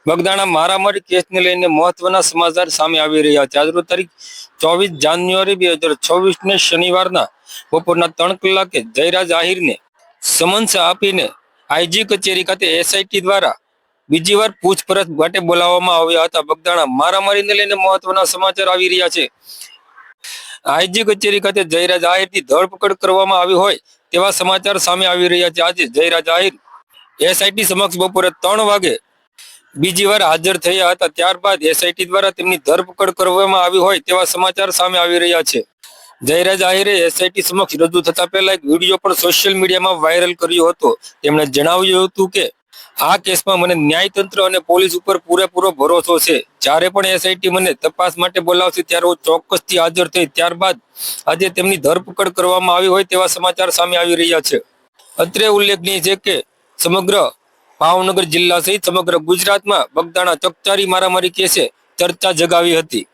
બગદાણા મારામારી કેસને લઈને મહત્વના સમાચાર સામે આવી રહ્યા છે। આજરોજ તારીખ 24 જાન્યુઆરી 2026 ને શનિવારના બપોરના 3 કલાકે જયરાજ આહિરને સમન્સ આપીને આઈજી કચેરી ખાતે એસઆઈટી દ્વારા બીજી વાર પૂછપરછ માટે બોલાવવામાં આવ્યા હતા। બગદાણા મારામારીને લઈને મહત્વના સમાચાર આવી રહ્યા છે। આઈજી કચેરી ખાતે જયરાજ આહિરની ધરપકડ કરવામાં આવી હોય તેવા સમાચાર સામે આવી રહ્યા છે। આજે જયરાજ આહિર એસઆઈટી સમક્ષ બપોરે 3 વાગે બીજી વાર હાજર થયા હતા। ત્યારબાદ એસઆઈટી દ્વારા તેમની ધરપકડ કરવામાં આવી હોય તેવા સમાચાર સામે આવી રહ્યા છે। જયરાજ આહિરે એસઆઈટી સમક્ષ રજૂ થતા પહેલા એક વિડીયો પણ સોશિયલ મીડિયામાં વાયરલ કર્યો હતો। તેમણે જણાવ્યું હતું કે આ કેસમાં મને ન્યાયતંત્ર અને પોલીસ ઉપર પૂરેપૂરો ભરોસો છે। જ્યારે પણ એસઆઈટી મને તપાસ માટે બોલાવશે ત્યારે હું ચોક્કસથી હાજર થઈ। ત્યારબાદ આજે તેમની ધરપકડ કરવામાં આવી હોય તેવા સમાચાર સામે આવી રહ્યા છે। અત્રે ઉલ્લેખનીય છે કે સમગ્ર ભાવનગર જિલ્લા સહિત સમગ્ર ગુજરાતમાં બગદાણા ચકચારી મારામારી કેસે ચર્ચા જગાવી હતી।